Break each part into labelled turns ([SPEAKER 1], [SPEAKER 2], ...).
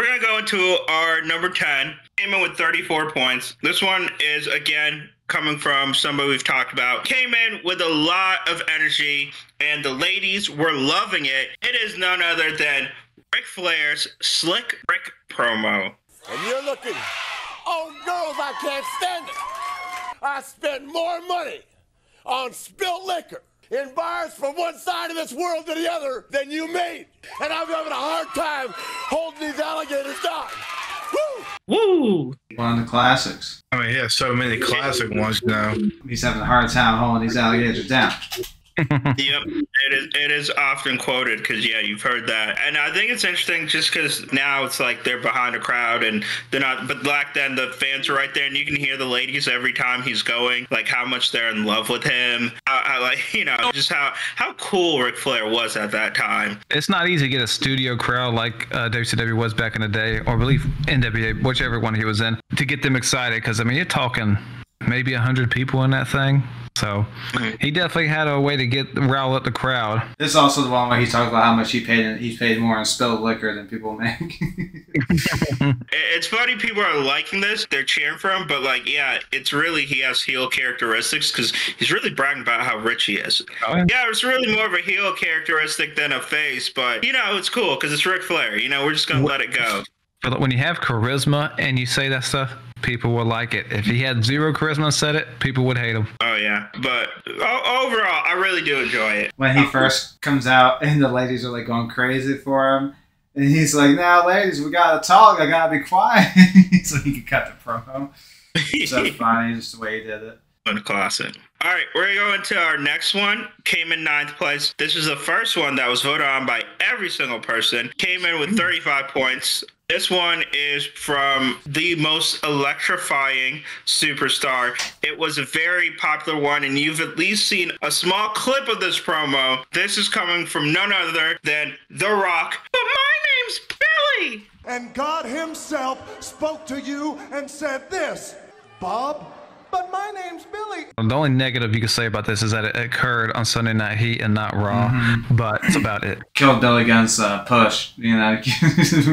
[SPEAKER 1] we're going to go into our number 10. Came in with 34 points. This one is, again, coming from somebody we've talked about. Came in with a lot of energy, and the ladies were loving it. It is none other than Ric Flair's Slick Rick promo.
[SPEAKER 2] And you're looking, oh, girls, I can't stand it. I spent more money on spilled liquor in bars from one side of this world to the other than you made. And I'm having a hard time holding these alligators down.
[SPEAKER 1] Woo!
[SPEAKER 3] One of the classics.
[SPEAKER 4] I mean, he has so many classic ones now.
[SPEAKER 3] He's having a hard time holding these alligators down.
[SPEAKER 1] Yep, it is often quoted because, yeah, you've heard that. And I think it's interesting just because now it's like they're behind a crowd and they're not, but back then the fans are right there and you can hear the ladies every time he's going, like how much they're in love with him. How like, you know, just how cool Ric Flair was at that time.
[SPEAKER 5] It's not easy to get a studio crowd like WCW was back in the day, or I believe NWA, whichever one he was in, to get them excited because, I mean, you're talking maybe 100 people in that thing. So he definitely had a way to rile up the crowd.
[SPEAKER 3] This is also the one where he talks about how much he paid. He's paid more in spilled liquor than people make.
[SPEAKER 1] It's funny people are liking this. They're cheering for him, but like, yeah, it's really he has heel characteristics because he's really bragging about how rich he is. Oh, yeah, it's really more of a heel characteristic than a face, but you know, it's cool because it's Ric Flair. You know, we're just gonna let it go.
[SPEAKER 5] But when you have charisma and you say that stuff, people will like it. If he had zero charisma and said it, people would hate him.
[SPEAKER 1] Oh, yeah. But overall, I really do enjoy it.
[SPEAKER 3] When he first comes out and the ladies are like going crazy for him, and he's like, "Now, ladies, we gotta talk. I gotta be quiet," so he could cut the promo. It's so funny, just the way he did it.
[SPEAKER 1] One classic. All right, we're going to go into our next one. Came in 9th place. This is the first one that was voted on by every single person. Came in with 35 points. This one is from the most electrifying superstar. It was a very popular one, and you've at least seen a small clip of this promo. This is coming from none other than The Rock. But my name's Billy!
[SPEAKER 2] And God himself spoke to you and said this, Bob, but my name's Billy.
[SPEAKER 5] The only negative you could say about this is that it occurred on Sunday Night Heat and not Raw, but that's about it.
[SPEAKER 3] Killed Billy Gunn's push. You know,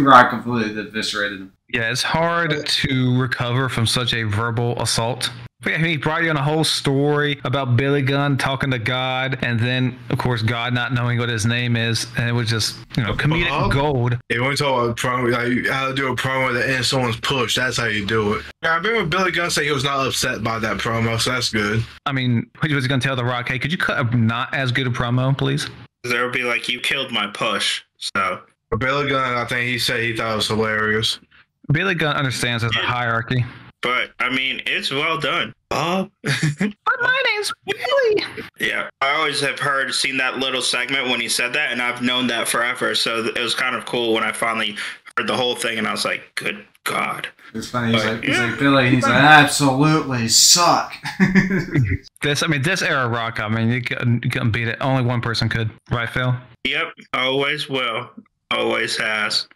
[SPEAKER 3] Rock completely eviscerated him.
[SPEAKER 5] Yeah, it's hard to recover from such a verbal assault. I mean, he brought you on a whole story about Billy Gunn talking to God, and then, of course, God not knowing what his name is, and it was just, you know, comedic gold.
[SPEAKER 4] They want to talk about a promo, like how to do a promo that ends someone's push. That's how you do it. Yeah, I remember Billy Gunn said he was not upset by that promo, so that's good.
[SPEAKER 5] I mean, he was going to tell The Rock, hey, could you cut a not as good a promo, please?
[SPEAKER 1] There would be like, you killed my push, so.
[SPEAKER 4] But Billy Gunn, I think he said he thought it was hilarious.
[SPEAKER 5] Billy Gunn understands there's a hierarchy.
[SPEAKER 1] But, I mean, it's well done. Bob?
[SPEAKER 5] But my name's Billy.
[SPEAKER 1] Yeah, I always have seen that little segment when he said that, and I've known that forever. So it was kind of cool when I finally heard the whole thing, and I was like, good God.
[SPEAKER 3] It's funny. He's like Billy. He's like, absolutely suck.
[SPEAKER 5] This era Rock, I mean, you couldn't beat it. Only one person could. Right, Phil?
[SPEAKER 1] Yep, always will. Always has.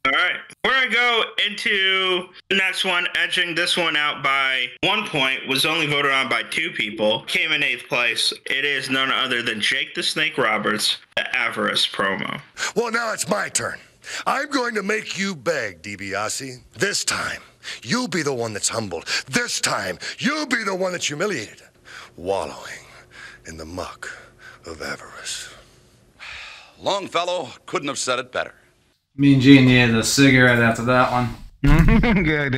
[SPEAKER 1] All right, we're going to go into the next one. Edging this one out by 1 point, was only voted on by 2 people. Came in 8th place. It is none other than Jake the Snake Roberts, the Avarice promo.
[SPEAKER 2] Well, now it's my turn. I'm going to make you beg, DiBiase. This time, you'll be the one that's humbled. This time, you'll be the one that's humiliated, wallowing in the muck of avarice.
[SPEAKER 6] Longfellow couldn't have said it better.
[SPEAKER 3] Mean Gene needed a cigarette after that one.
[SPEAKER 5] Good.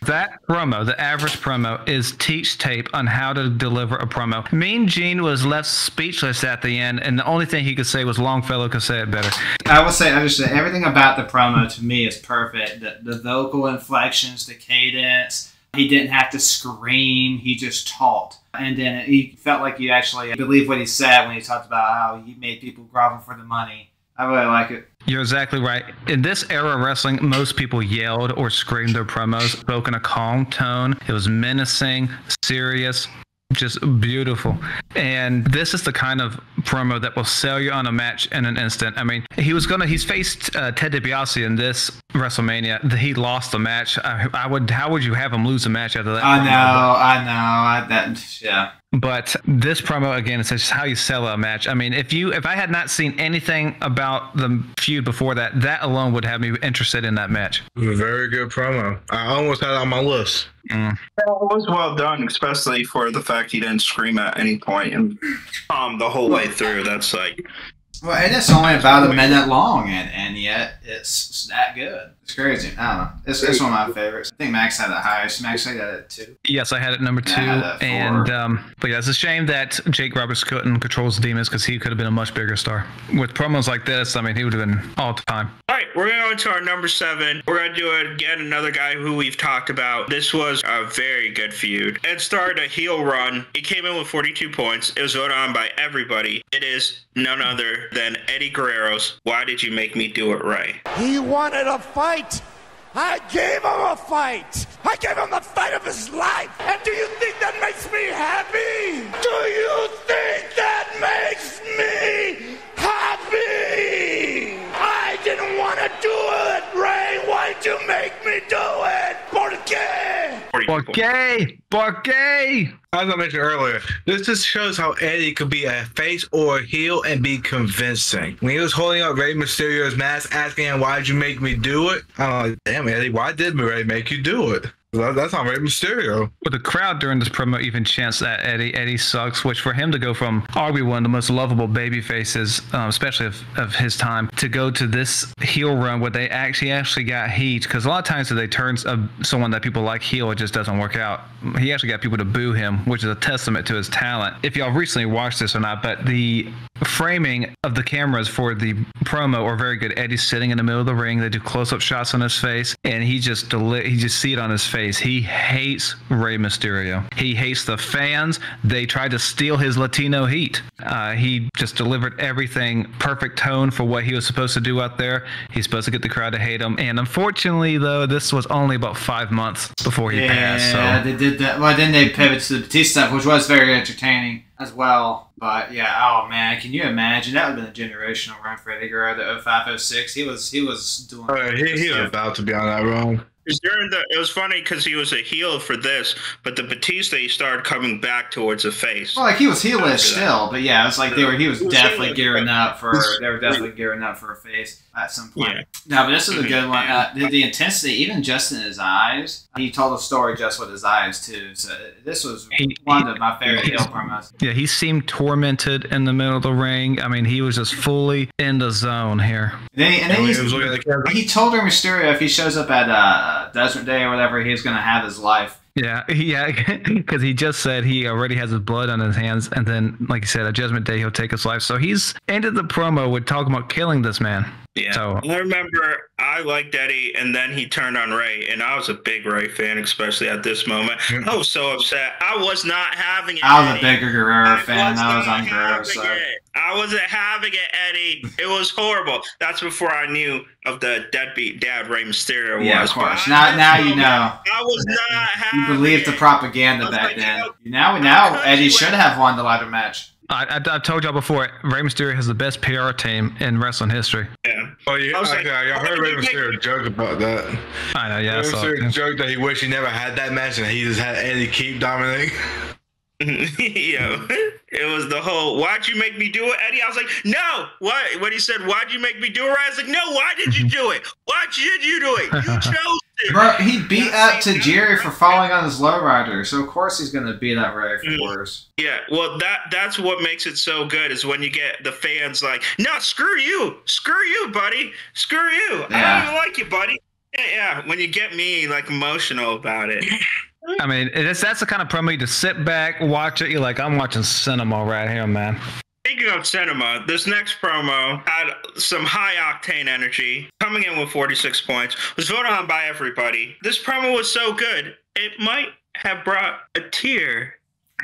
[SPEAKER 5] That promo, the Avarice promo, is teach tape on how to deliver a promo. Mean Gene was left speechless at the end, and the only thing he could say was Longfellow could say it better.
[SPEAKER 3] I will say, everything about the promo to me is perfect. The vocal inflections, the cadence. He didn't have to scream. He just talked. And then he felt like you actually believed what he said when he talked about how he made people grovel for the money. I really like it.
[SPEAKER 5] You're exactly right. In this era of wrestling, most people yelled or screamed their promos, spoke in a calm tone. It was menacing, serious, just beautiful. And this is the kind of promo that will sell you on a match in an instant. I mean, he's faced Ted DiBiase in this WrestleMania. He lost the match. How would you have him lose a match after that?
[SPEAKER 3] I know. Yeah.
[SPEAKER 5] But this promo, again, it's just how you sell a match. I mean, if I had not seen anything about the feud before that, that alone would have me interested in that match.
[SPEAKER 4] Very good promo. I almost had it on my list.
[SPEAKER 1] It was well done, especially for the fact he didn't scream at any point and the whole way through. That's like...
[SPEAKER 3] Well, and it's only about a minute long, and yet it's that good. It's crazy. I don't know. It's one of my favorites. I think Max had it highest. Max had it 2.
[SPEAKER 5] Yes, I had it number 2. And but yeah, it's a shame that Jake Roberts couldn't control his demons because he could have been a much bigger star. With promos like this, I mean, he would have been all time.
[SPEAKER 1] All right, we're going to go into our number 7. We're going to do it again, another guy who we've talked about. This was a very good feud. It started a heel run. He came in with 42 points. It was voted on by everybody. It is none other than Eddie Guerrero's Why Did You Make Me Do It, Ray?
[SPEAKER 2] He wanted a fight. I gave him a fight. I gave him the fight of his life. And do you think that makes me happy? Do you think that makes me happy? I didn't want to do it, Ray. Why'd you make me do it? ¿Por qué?
[SPEAKER 5] ¿Por qué?
[SPEAKER 4] As I mentioned earlier, this just shows how Eddie could be a face or a heel and be convincing. When he was holding up Rey Mysterio's mask, asking him, "Why'd you make me do it?" I'm like, damn, Eddie, why did Ray make you do it? That's not Rey Mysterio.
[SPEAKER 5] But the crowd during this promo even chants that Eddie sucks, which for him to go from arguably one of the most lovable baby faces, especially of his time, to go to this heel run where they actually got heat. Because a lot of times if they turn someone that people like heel, it just doesn't work out. He actually got people to boo him, which is a testament to his talent. If y'all recently watched this or not, but the framing of the cameras for the promo are very good. Eddie's sitting in the middle of the ring. They do close-up shots on his face, and he just see it on his face. He hates Rey Mysterio. He hates the fans. They tried to steal his Latino heat. He just delivered everything, perfect tone for what he was supposed to do out there. He's supposed to get the crowd to hate him. And unfortunately, though, this was only about 5 months before he passed. So
[SPEAKER 3] they did that. Well, then they pivoted to the Batista stuff, which was very entertaining as well. But yeah, oh man, can you imagine? That would have been a generational run for Eddie Guerrero, the 05, 06. He was doing.
[SPEAKER 4] He was about to be on that run.
[SPEAKER 1] It was funny because he was a heel for this, but the Batista he started coming back towards the face.
[SPEAKER 3] Well, like he was heelish still, but yeah, it's like he was definitely gearing up for. They were definitely gearing up for a face at some point. Yeah. No, but this is a good one. The intensity, even just in his eyes, he told a story just with his eyes too. So this was one of my favorite heel promos.
[SPEAKER 5] Yeah, he seemed tormented in the middle of the ring. I mean, he was just fully in the zone here.
[SPEAKER 3] And then he told Rey Mysterio if he shows up at Desert Day or whatever, he's going to have his life.
[SPEAKER 5] Yeah, because he just said he already has his blood on his hands, and then, like you said, at Judgment Day, he'll take his life. So he's ended the promo with talking about killing this man.
[SPEAKER 1] Yeah,
[SPEAKER 5] so
[SPEAKER 1] I remember I liked Eddie, and then he turned on Ray, and I was a big Ray fan, especially at this moment. I was so upset. I was not having it.
[SPEAKER 3] I was a bigger Guerrero fan. I was on Guerrero's side.
[SPEAKER 1] I wasn't having it, Eddie. It was horrible. That's before I knew of the deadbeat dad Rey Mysterio was.
[SPEAKER 3] Yeah, of course. Now you know.
[SPEAKER 1] I was not having
[SPEAKER 3] You believed the propaganda back then. Now Eddie should have won the ladder match.
[SPEAKER 5] I've told y'all before, Rey Mysterio has the best PR team in wrestling history.
[SPEAKER 1] Yeah.
[SPEAKER 4] Oh, yeah. I heard Rey Mysterio joke about that.
[SPEAKER 5] I know, yeah.
[SPEAKER 4] Rey Mysterio joked that he wished he never had that match and he just had Eddie keep dominating.
[SPEAKER 1] Yo, it was the whole, "Why'd you make me do it, Eddie?" I was like, "No." What? When he said, "Why'd you make me do it?" I was like, "No. Why did you do it? Why did you do it? You chose it."
[SPEAKER 3] Bro, he beat up to Jerry for falling on his lowrider, so of course he's gonna beat up Ray for worse.
[SPEAKER 1] Yeah, well, that's what makes it so good is when you get the fans like, "No, screw you, buddy, screw you. I don't even like you, buddy." Yeah, when you get me like emotional about it.
[SPEAKER 5] I mean, that's the kind of promo you just sit back, watch it. You're like, I'm watching cinema right here, man.
[SPEAKER 1] Speaking of cinema, this next promo had some high-octane energy, coming in with 46 points, was voted on by everybody. This promo was so good, it might have brought a tear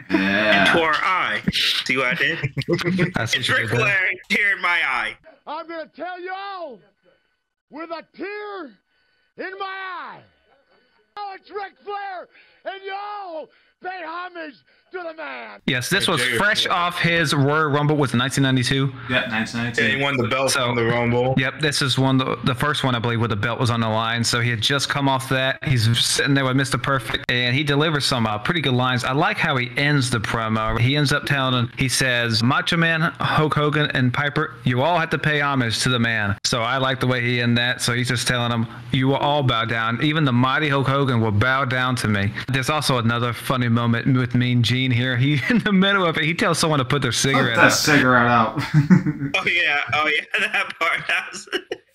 [SPEAKER 1] into our eye. See what I did? It's Ric Flair, tear in my eye.
[SPEAKER 2] I'm going to tell y'all, with a tear in my eye, it's Ric Flair, and y'all pay homage to the man.
[SPEAKER 5] Yes, this was fresh off his Royal Rumble. Was it 1992?
[SPEAKER 3] Yeah, 1992.
[SPEAKER 4] Yeah, he won the belt on the Rumble.
[SPEAKER 5] Yep, this is the first one, I believe, where the belt was on the line. So he had just come off that. He's sitting there with Mr. Perfect, and he delivers some pretty good lines. I like how he ends the promo. He ends up telling him, he says, Macho Man, Hulk Hogan, and Piper, you all have to pay homage to the man. So I like the way he ended that. So he's just telling them, you will all bow down. Even the mighty Hulk Hogan will bow down to me. There's also another funny moment with Mean Gene here. He, in the middle of it, he tells someone to put their cigarette out.
[SPEAKER 3] Cigarette out.
[SPEAKER 1] Oh yeah, that part.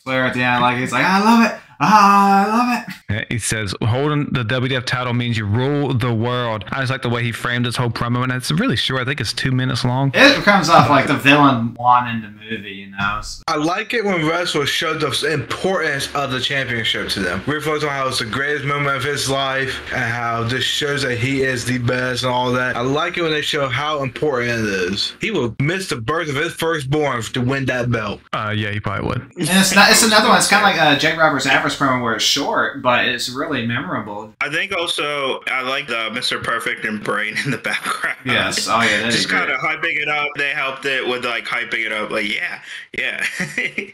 [SPEAKER 3] Flair at the end, like he's like, I love it. I love it.
[SPEAKER 5] Yeah, he says, holding the WWF title means you rule the world. I just like the way he framed this whole promo, and it's really short. I think it's 2 minutes long.
[SPEAKER 3] It comes off like the villain won in the movie, you know.
[SPEAKER 4] I like it when wrestlers show the importance of the championship to them. Ric Flair talking how it's the greatest moment of his life and how this shows that he is the best and all that. I like it when they show how important it is. He will miss the birth of his firstborn to win that belt.
[SPEAKER 5] Yeah, he probably would.
[SPEAKER 3] And it's another one. It's kind of like Jake Roberts' Average promo where it's short, but it's really memorable.
[SPEAKER 1] I think also I like the Mr. Perfect and Brain in the background.
[SPEAKER 3] Yes, oh yeah, that is
[SPEAKER 1] just kind of hyping it up. They helped it with like hyping it up. Like yeah.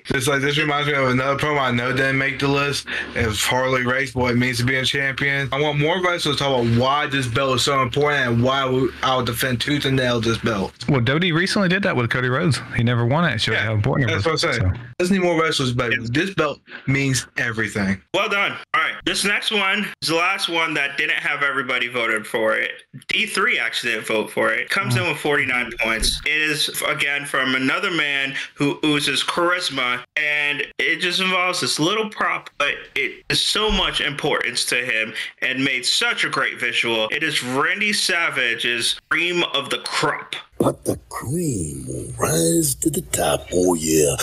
[SPEAKER 4] This reminds me of another promo I know didn't make the list. It was Harley Race, what it means to be a champion. I want more wrestlers to talk about why this belt is so important and why I would defend tooth and nail this belt.
[SPEAKER 5] Well, Dodie recently did that with Cody Rhodes. He never won it. It showed how important it was.
[SPEAKER 4] That's what I'm saying.
[SPEAKER 5] So.
[SPEAKER 4] Doesn't need more wrestlers, but this belt means everything.
[SPEAKER 1] Well done. All right. This next one is the last one that didn't have everybody voted for it. D3 actually didn't vote for it. Comes in with 49 points. It is, again, from another man who oozes charisma, and it just involves this little prop, but it is so much importance to him and made such a great visual. It is Randy Savage's Cream of the Crop.
[SPEAKER 2] But the cream will rise to the top. Oh, yeah.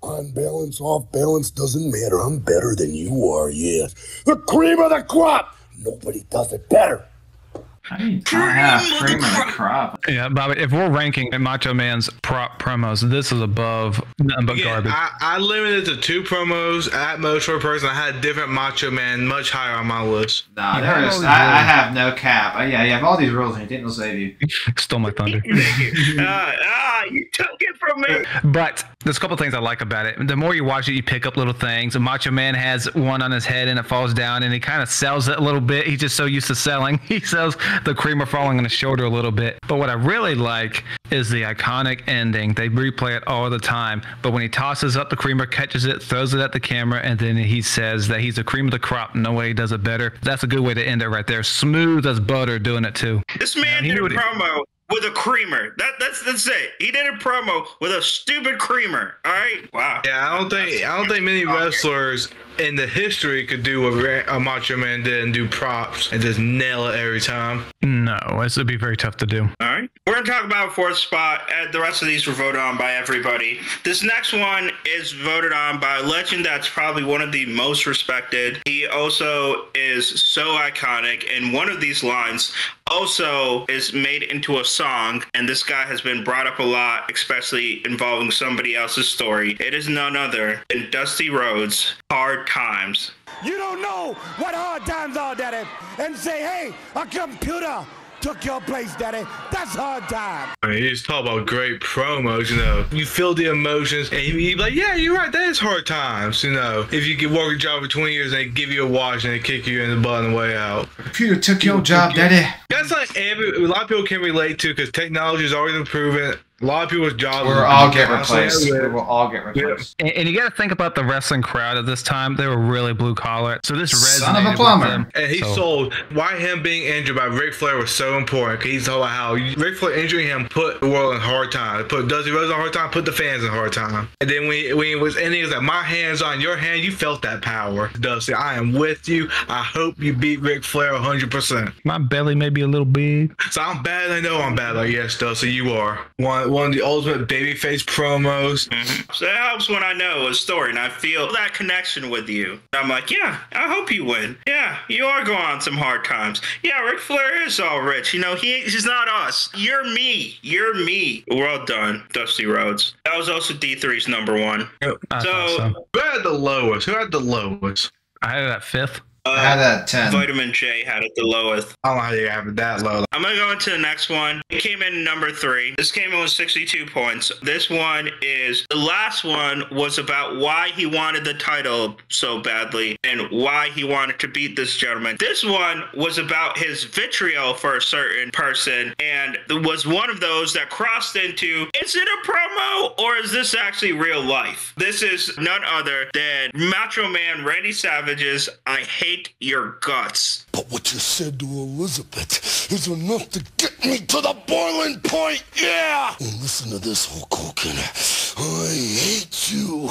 [SPEAKER 2] On balance, off balance, doesn't matter. I'm better than you are, yes. The cream of the crop. Nobody does it better.
[SPEAKER 3] Cream of the crop.
[SPEAKER 5] Yeah, Bobby, if we're ranking Macho Man's prop promos, this is above nothing but garbage.
[SPEAKER 4] I limited to 2 promos at most per person. I had different Macho Man much higher on my list.
[SPEAKER 3] No, there is. I have no cap. Yeah, you have all these rules and it didn't save you.
[SPEAKER 5] Stole my thunder.
[SPEAKER 1] You took it from me.
[SPEAKER 5] But there's a couple things I like about it. The more you watch it, you pick up little things. Macho Man has one on his head and it falls down, and he kind of sells it a little bit. He's just so used to selling. He sells the creamer falling on his shoulder a little bit. But what I really like is the iconic ending. They replay it all the time. But when he tosses up the creamer, catches it, throws it at the camera, and then he says that he's a cream of the crop. No way he does it better. That's a good way to end it right there. Smooth as butter doing it too.
[SPEAKER 1] This man did a promo with a creamer. That's it. He did a promo with a stupid creamer. All right. Wow.
[SPEAKER 4] Yeah, I don't think many wrestlers in the history could do what a Macho Man did and do props and just nail it every time.
[SPEAKER 5] No, this would be very tough to do.
[SPEAKER 1] All right. We're going to talk about 4th spot. The rest of these were voted on by everybody. This next one is voted on by a legend that's probably one of the most respected. He also is so iconic, and one of these lines also is made into a song, and this guy has been brought up a lot, especially involving somebody else's story. It is none other than Dusty Rhodes' Hard Times.
[SPEAKER 2] You don't know what hard times are, Daddy. And say, hey, a computer took your place, Daddy. That's hard time.
[SPEAKER 4] I mean, you just talk about great promos, you know. You feel the emotions, and you'd be like, yeah, you're right, that is hard times, you know. If you could work a job for 20 years, and they give you a watch, and they kick you in the butt on the way out.
[SPEAKER 3] Computer took your job, Daddy.
[SPEAKER 4] That's like a lot of people can relate to, because technology is always improving. A lot of people's jobs
[SPEAKER 3] will all get replaced. We will all get replaced.
[SPEAKER 5] And you got to think about the wrestling crowd at this time. They were really blue collar. So this resonated
[SPEAKER 3] Son of a plumber.
[SPEAKER 5] with them.
[SPEAKER 4] And he sold why him being injured by Ric Flair was so important. Cause he's talking about how Ric Flair injuring him put the world in hard time. Put Dusty Rhodes in hard time, put the fans in hard time. And then when he was ending, he was like, my hand's on your hand. You felt that power. Dusty, I am with you. I hope you beat Ric Flair 100%.
[SPEAKER 5] My belly may be a little big.
[SPEAKER 4] So I'm bad. I know I'm bad. Like, yes, Dusty, you are. One of the ultimate babyface promos.
[SPEAKER 1] So that helps when I know a story and I feel that connection with you. I'm like, yeah, I hope you win. Yeah, you are going on some hard times. Yeah, Ric Flair is all rich. You know, he's not us. You're me. You're me. Well done, Dusty Rhodes. That was also D3's number 1.
[SPEAKER 4] Yep.
[SPEAKER 5] So
[SPEAKER 4] who had the lowest? Who had the lowest?
[SPEAKER 5] I had it at 5th.
[SPEAKER 3] I had that 10.
[SPEAKER 1] Vitamin J had it the lowest.
[SPEAKER 4] I don't know how you have it that low.
[SPEAKER 1] I'm going to go into the next one. It came in number 3. This came in with 62 points. This one is, the last one was about why he wanted the title so badly and why he wanted to beat this gentleman. This one was about his vitriol for a certain person, and it was one of those that crossed into, is it a promo or is this actually real life? This is none other than Macho Man Randy Savage's I Hate Your Guts.
[SPEAKER 2] But what you said to Elizabeth is enough to get me to the boiling point, yeah! And listen to this, Hulk Hogan. I hate you.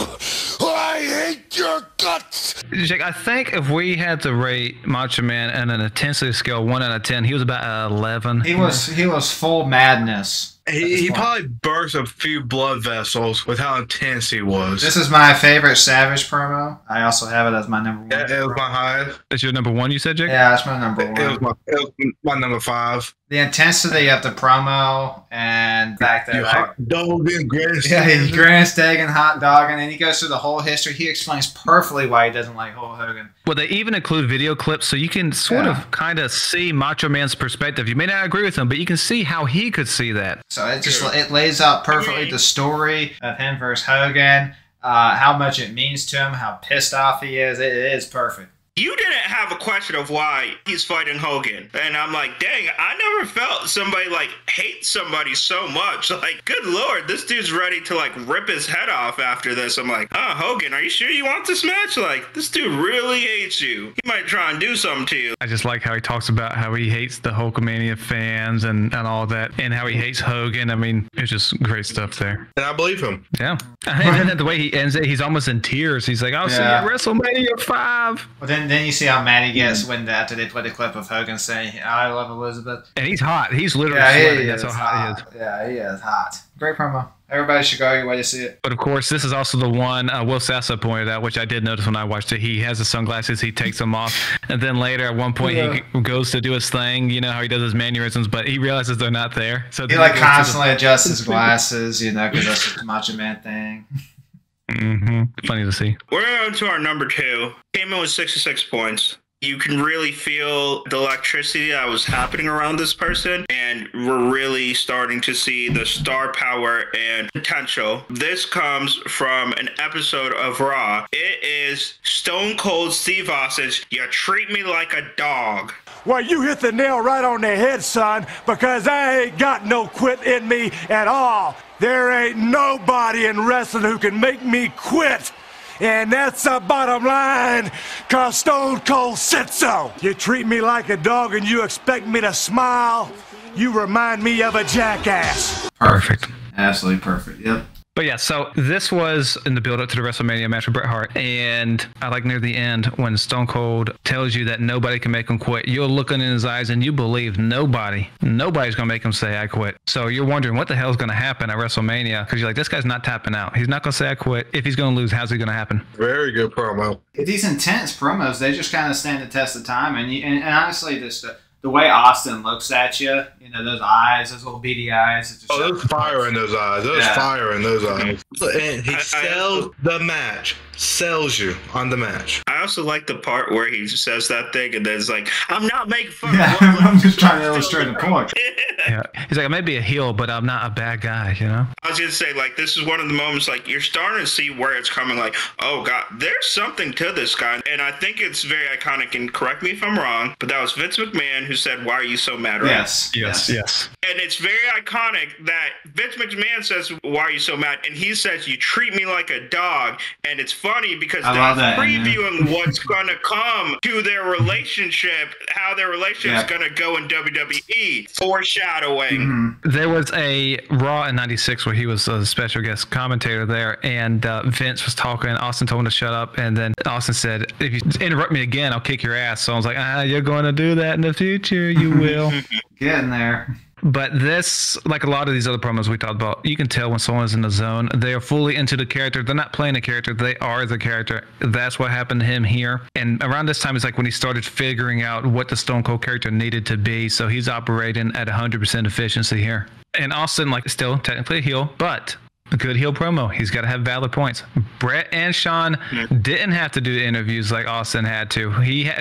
[SPEAKER 2] I hate your guts!
[SPEAKER 5] Jake, I think if we had to rate Macho Man on an intensity scale 1 out of 10, he was about 11.
[SPEAKER 3] He was full madness.
[SPEAKER 4] He probably burst a few blood vessels with how intense he was.
[SPEAKER 3] This is my favorite Savage promo. I also have it as my number 1.
[SPEAKER 4] Yeah, it was my highest.
[SPEAKER 5] That's your number 1, you said, Jake?
[SPEAKER 3] Yeah, that's my number 1.
[SPEAKER 4] It was my number 5.
[SPEAKER 3] The intensity of the promo and the fact that
[SPEAKER 4] You hot dog and
[SPEAKER 3] he's grandstag and hot dog, and then he goes through the whole history. He explains perfectly why he doesn't like Hulk Hogan.
[SPEAKER 5] Well, they even include video clips, so you can sort of kind of see Macho Man's perspective. You may not agree with him, but you can see how he could see that.
[SPEAKER 3] So it lays out perfectly the story of him versus Hogan, how much it means to him, how pissed off he is. It is perfect.
[SPEAKER 1] You didn't have a question of why he's fighting Hogan. And I'm like, dang, I never felt somebody like hate somebody so much. Like, good Lord, this dude's ready to like rip his head off after this. I'm like, Hogan, are you sure you want this match? Like, this dude really hates you. He might try and do something to you.
[SPEAKER 5] I just like how he talks about how he hates the Hulkamania fans and all that, and how he hates Hogan. I mean, it's just great stuff there.
[SPEAKER 4] And I believe him.
[SPEAKER 5] Yeah. And then the way he ends it, he's almost in tears. He's like, I'll see you at WrestleMania 5.
[SPEAKER 3] Well, then you see how mad he gets when after they play the clip of Hogan saying, I love Elizabeth.
[SPEAKER 5] And he's hot. He's literally sweating. That's how hot he is.
[SPEAKER 3] Yeah, he is hot. Great promo. Everybody should go your way to see it.
[SPEAKER 5] But of course, this is also the one Will Sasso pointed out, which I did notice when I watched it. He has the sunglasses, he takes them off, and then later at one point he goes to do his thing. You know how he does his mannerisms, but he realizes they're not there. So
[SPEAKER 3] he like constantly adjusts his glasses, you know, because that's just the Macho Man thing.
[SPEAKER 5] Funny to see.
[SPEAKER 1] We're going to our number 2. Came in with 66 points. You can really feel the electricity that was happening around this person, and we're really starting to see the star power and potential. This comes from an episode of Raw. It is Stone Cold Steve Austin's "You Treat Me Like a Dog."
[SPEAKER 2] Well, you hit the nail right on the head, son, because I ain't got no quit in me at all. There ain't nobody in wrestling who can make me quit. And that's the bottom line, cause Stone Cold said so. You treat me like a dog and you expect me to smile? You remind me of a jackass.
[SPEAKER 5] Perfect.
[SPEAKER 3] Absolutely perfect, yep.
[SPEAKER 5] But yeah, so this was in the build-up to the WrestleMania match with Bret Hart, and I like near the end when Stone Cold tells you that nobody can make him quit. You're looking in his eyes and you believe nobody's gonna make him say I quit. So you're wondering what the hell's gonna happen at WrestleMania, because you're like, this guy's not tapping out. He's not gonna say I quit. If he's gonna lose, how's it gonna happen?
[SPEAKER 4] Very good promo.
[SPEAKER 3] These intense promos, they just kind of stand the test of time, and honestly, the way Austin looks at you, you know, those eyes, those little beady eyes.
[SPEAKER 4] There's fire in those eyes. There's fire in those eyes. And he sells the match. Sells you on the match.
[SPEAKER 1] I also like the part where he says that thing and then it's like, I'm not making fun
[SPEAKER 3] of I'm just trying to illustrate the point.
[SPEAKER 5] Yeah. He's like, I may be a heel, but I'm not a bad guy, you know?
[SPEAKER 1] I was going to say, like, this is one of the moments, like, you're starting to see where it's coming, like, oh, God, there's something to this guy. And I think it's very iconic, and correct me if I'm wrong, but that was Vince McMahon who said, why are you so mad, right?
[SPEAKER 5] Yes.
[SPEAKER 1] And it's very iconic that Vince McMahon says, why are you so mad? And he says, you treat me like a dog. And it's funny because they're previewing what's going to come to their relationship, how their relationship is going to go in WWE. Foreshadowing.
[SPEAKER 5] There was a Raw in '96 where he was a special guest commentator there, and Vince was talking. Austin told him to shut up, and then Austin said, if you interrupt me again, I'll kick your ass. So I was like, you're going to do that in the future? You will.
[SPEAKER 3] Get in there.
[SPEAKER 5] But this, like a lot of these other promos we talked about, you can tell when someone is in the zone. They are fully into the character. They're not playing a character. They are the character. That's what happened to him here. And around this time is like when he started figuring out what the Stone Cold character needed to be. So he's operating at 100% efficiency here. And Austin, like, still technically a heel, but A good heel promo. He's got to have valid points. Brett and Sean didn't have to do interviews like Austin had to.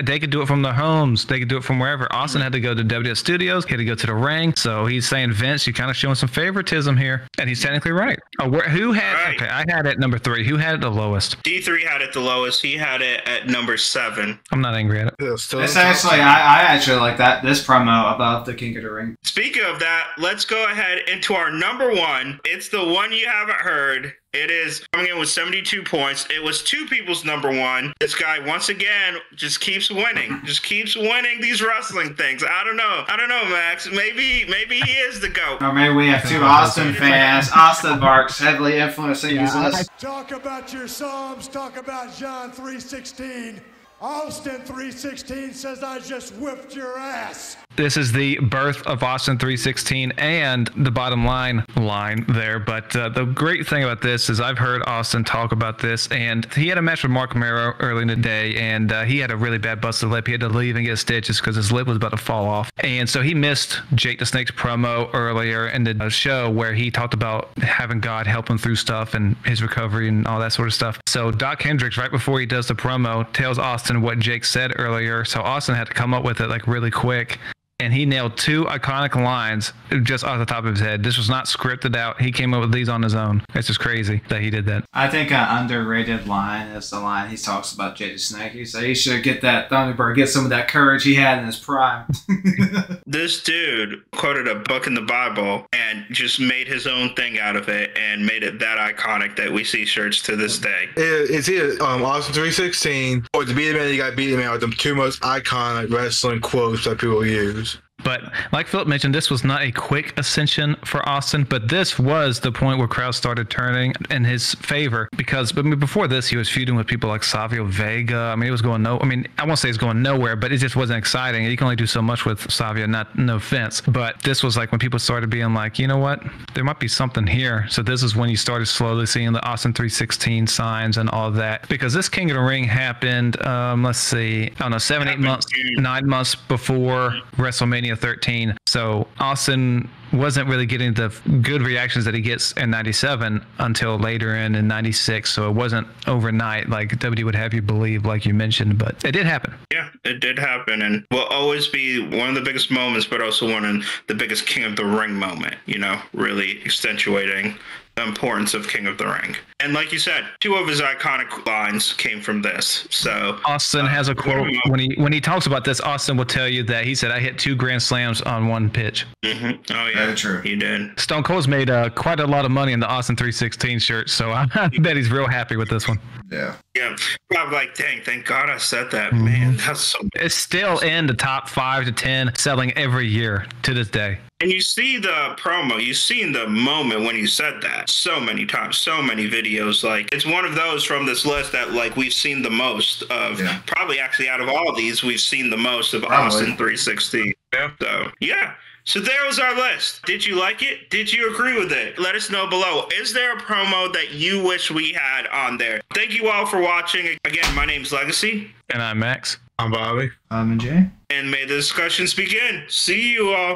[SPEAKER 5] They could do it from their homes. They could do it from wherever. Austin had to go to WWF Studios. He had to go to the ring. So he's saying, Vince, you're kind of showing some favoritism here. And he's technically right. Who had,
[SPEAKER 1] right.
[SPEAKER 5] Okay, I had it number 3. Who had it the lowest?
[SPEAKER 1] D3 had it the lowest. He had it at number 7.
[SPEAKER 5] I'm not angry at it.
[SPEAKER 3] It's actually, I actually like that, this promo above the King of the Ring.
[SPEAKER 1] Speaking of that, let's go ahead into our number 1. It's the one you haven't heard. It is coming in with 72 points. It was two people's number 1. This guy, once again, just keeps winning. Just keeps winning these wrestling things. I don't know, Max. Maybe he is the GOAT.
[SPEAKER 3] Or maybe we have 2 Austin fans. Austin Marks heavily influencing his list.
[SPEAKER 2] Talk about your Psalms. Talk about John 3:16. Austin 3:16 says, I just whipped your ass.
[SPEAKER 5] This is the birth of Austin 3:16 and the bottom line there. But the great thing about this is I've heard Austin talk about this, and he had a match with Mark Romero early in the day, and he had a really bad busted lip. He had to leave and get stitches because his lip was about to fall off. And so he missed Jake the Snake's promo earlier in the show where he talked about having God help him through stuff and his recovery and all that sort of stuff. So Doc Hendricks, right before he does the promo, tells Austin what Jake said earlier. So Austin had to come up with it like really quick. And he nailed 2 iconic lines just off the top of his head. This was not scripted out. He came up with these on his own. It's just crazy that he did that.
[SPEAKER 3] I think an underrated line is the line he talks about Jake the Snake. He said he should get that Thunderbird, get some of that courage he had in his prime.
[SPEAKER 1] This dude quoted a book in the Bible and just made his own thing out of it and made it that iconic that we see shirts to this day.
[SPEAKER 4] It's either Austin 3:16 or the Beat a Man, you got Beat a Man are the 2 most iconic wrestling quotes that people use.
[SPEAKER 5] But like Philip mentioned, this was not a quick ascension for Austin, but this was the point where crowds started turning in his favor because before this, he was feuding with people like Savio Vega. I mean, it was going I won't say it's going nowhere, but it just wasn't exciting. You can only do so much with Savio, no offense. But this was like when people started being like, you know what? There might be something here. So this is when you started slowly seeing the Austin 3:16 signs and all of that. Because this King of the Ring happened, let's see, I don't know, 9 months before WrestleMania 13. So Austin wasn't really getting the good reactions that he gets in 97 until later in 96. So it wasn't overnight like WWE would have you believe, like you mentioned, but it did happen.
[SPEAKER 1] Yeah, it did happen, and will always be one of the biggest moments, but also one of the biggest King of the Ring moment, really accentuating the importance of King of the Ring. And like you said, 2 of his iconic lines came from this. So
[SPEAKER 5] Austin has a quote when he talks about this. Austin will tell you that he said, "I hit 2 grand slams on 1 pitch."
[SPEAKER 1] Mm-hmm. Oh yeah,
[SPEAKER 3] very true.
[SPEAKER 1] He did.
[SPEAKER 5] Stone Cold's made quite a lot of money in the Austin 3:16 shirt, so I bet he's real happy with this one.
[SPEAKER 3] Yeah.
[SPEAKER 1] Yeah. Probably like, dang, thank God I said that, man. That's so.
[SPEAKER 5] It's still in the top 5 to 10 selling every year to this day.
[SPEAKER 1] And you see the promo, you seen the moment when you said that so many times, so many videos. Like, it's one of those from this list that, like, we've seen the most of. Yeah. Probably actually out of all these, we've seen the most of Austin 3:16. Yeah. So, yeah. So there was our list. Did you like it? Did you agree with it? Let us know below. Is there a promo that you wish we had on there? Thank you all for watching. Again, my name's Legacy.
[SPEAKER 5] And I'm Max.
[SPEAKER 4] I'm Bobby.
[SPEAKER 3] I'm Jay.
[SPEAKER 1] And may the discussions begin. See you all.